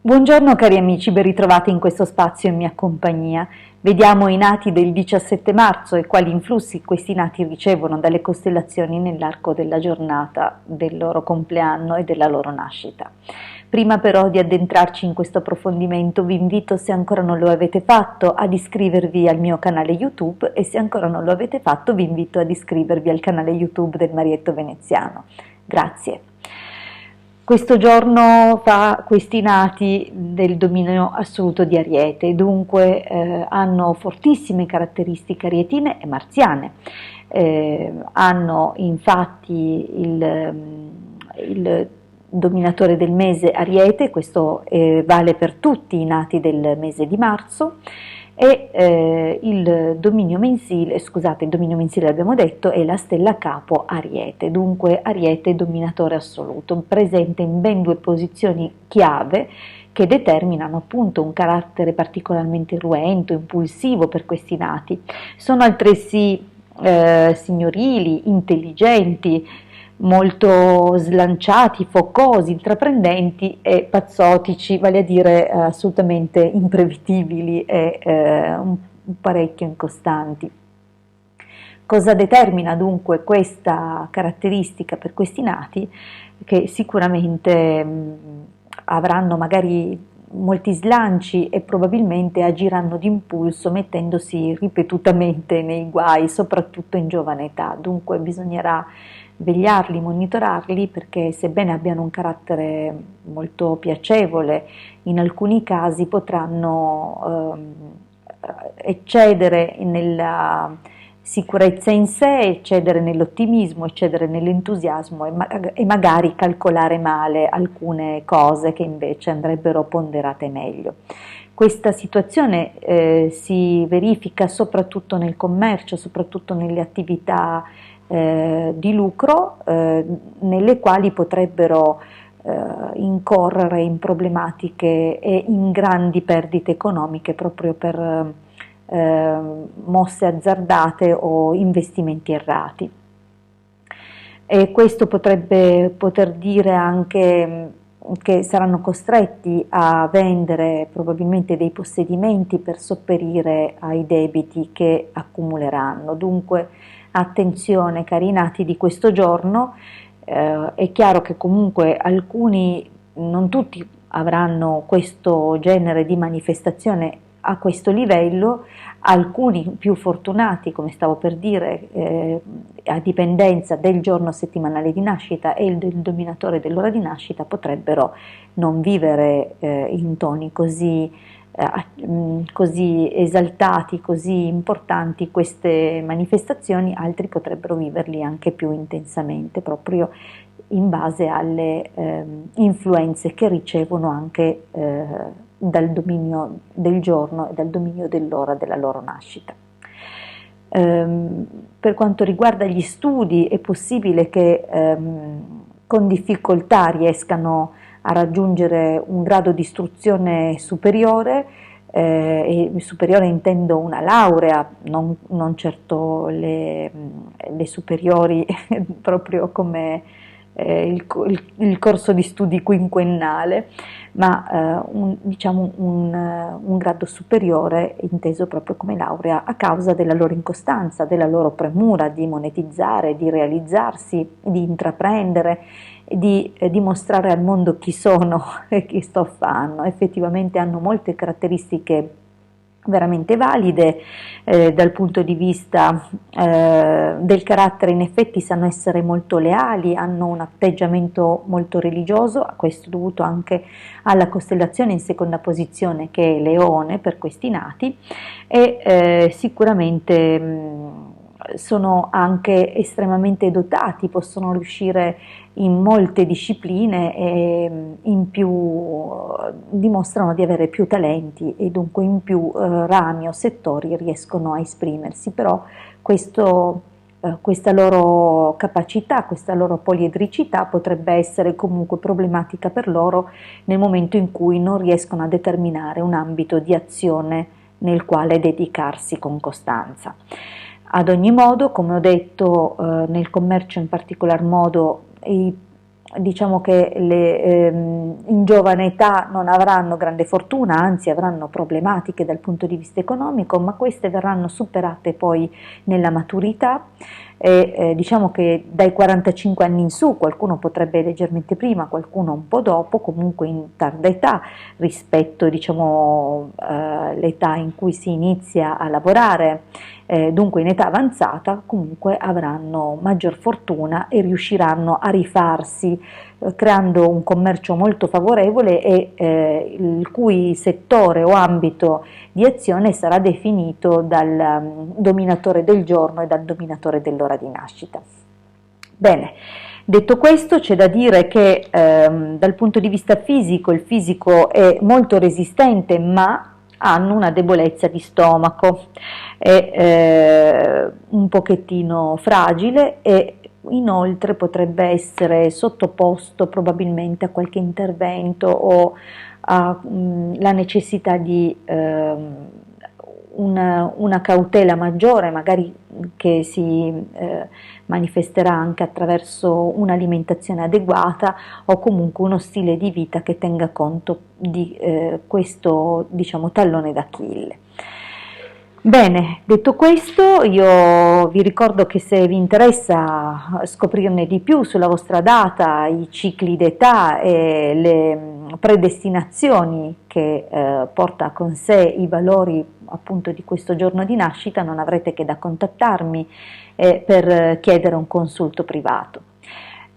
Buongiorno cari amici, ben ritrovati in questo spazio in mia compagnia. Vediamo i nati del 17 marzo e quali influssi questi nati ricevono dalle costellazioni nell'arco della giornata del loro compleanno e della loro nascita. Prima però di addentrarci in questo approfondimento vi invito, se ancora non lo avete fatto, ad iscrivervi al mio canale YouTube e se ancora non lo avete fatto vi invito ad iscrivervi al canale YouTube del Marietto Veneziano. Grazie. Questo giorno fa questi nati del dominio assoluto di Ariete, dunque hanno fortissime caratteristiche arietine e marziane. Hanno infatti il dominatore del mese Ariete, questo vale per tutti i nati del mese di marzo, e il dominio mensile abbiamo detto è la stella capo Ariete, dunque Ariete dominatore assoluto, presente in ben due posizioni chiave che determinano appunto un carattere particolarmente irruento, impulsivo per questi nati. Sono altresì signorili, intelligenti, molto slanciati, focosi, intraprendenti e pazzotici, vale a dire assolutamente imprevedibili e un parecchio incostanti. Cosa determina dunque questa caratteristica per questi nati? Che sicuramente avranno magari molti slanci e probabilmente agiranno d'impulso mettendosi ripetutamente nei guai, soprattutto in giovane età. Dunque bisognerà vegliarli, monitorarli, perché sebbene abbiano un carattere molto piacevole, in alcuni casi potranno eccedere nella sicurezza in sé, eccedere nell'ottimismo, eccedere nell'entusiasmo e magari calcolare male alcune cose che invece andrebbero ponderate meglio. Questa situazione si verifica soprattutto nel commercio, soprattutto nelle attività di lucro, nelle quali potrebbero incorrere in problematiche e in grandi perdite economiche proprio per mosse azzardate o investimenti errati. E questo potrebbe poter dire anche che saranno costretti a vendere probabilmente dei possedimenti per sopperire ai debiti che accumuleranno. Dunque attenzione cari nati di questo giorno, è chiaro che comunque alcuni, non tutti avranno questo genere di manifestazione a questo livello, alcuni più fortunati, come stavo per dire, a dipendenza del giorno settimanale di nascita e del dominatore dell'ora di nascita, potrebbero non vivere in toni così esaltati, così importanti queste manifestazioni, altri potrebbero viverli anche più intensamente, proprio in base alle influenze che ricevono anche dal dominio del giorno e dal dominio dell'ora della loro nascita. Per quanto riguarda gli studi, è possibile che con difficoltà riescano a raggiungere un grado di istruzione superiore, e superiore intendo una laurea, non certo le superiori proprio come il corso di studi quinquennale, ma diciamo un grado superiore inteso proprio come laurea a causa della loro incostanza, della loro premura di monetizzare, di realizzarsi, di intraprendere, di dimostrare al mondo chi sono e che stoffa hanno. Effettivamente hanno molte caratteristiche veramente valide dal punto di vista del carattere. In effetti sanno essere molto leali, hanno un atteggiamento molto religioso, questo dovuto anche alla costellazione in seconda posizione che è Leone per questi nati, e sicuramente sono anche estremamente dotati, possono riuscire in molte discipline e in più dimostrano di avere più talenti e dunque in più rami o settori riescono a esprimersi, però questa loro capacità, questa loro poliedricità potrebbe essere comunque problematica per loro nel momento in cui non riescono a determinare un ambito di azione nel quale dedicarsi con costanza. Ad ogni modo, come ho detto, nel commercio in particolar modo i diciamo che in giovane età non avranno grande fortuna, anzi avranno problematiche dal punto di vista economico, ma queste verranno superate poi nella maturità. Diciamo che dai 45 anni in su, qualcuno potrebbe leggermente prima, qualcuno un po' dopo, comunque in tarda età rispetto, diciamo, l'età in cui si inizia a lavorare, dunque in età avanzata, comunque avranno maggior fortuna e riusciranno a rifarsi, creando un commercio molto favorevole e il cui settore o ambito di azione sarà definito dal dominatore del giorno e dal dominatore dell'ora di nascita. Bene, detto questo, c'è da dire che dal punto di vista fisico il fisico è molto resistente, ma hanno una debolezza di stomaco, è un pochettino fragile e inoltre potrebbe essere sottoposto probabilmente a qualche intervento o alla necessità di una cautela maggiore, magari che si manifesterà anche attraverso un'alimentazione adeguata o comunque uno stile di vita che tenga conto di questo, diciamo, tallone d'Achille. Bene, detto questo, io vi ricordo che se vi interessa scoprirne di più sulla vostra data, i cicli d'età e le predestinazioni che porta con sé i valori appunto di questo giorno di nascita, non avrete che da contattarmi per chiedere un consulto privato.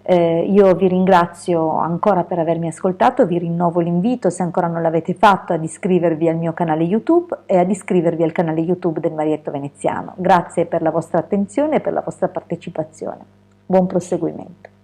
Io vi ringrazio ancora per avermi ascoltato, vi rinnovo l'invito, se ancora non l'avete fatto, ad iscrivervi al mio canale YouTube e ad iscrivervi al canale YouTube del Marietto Veneziano. Grazie per la vostra attenzione e per la vostra partecipazione. Buon proseguimento.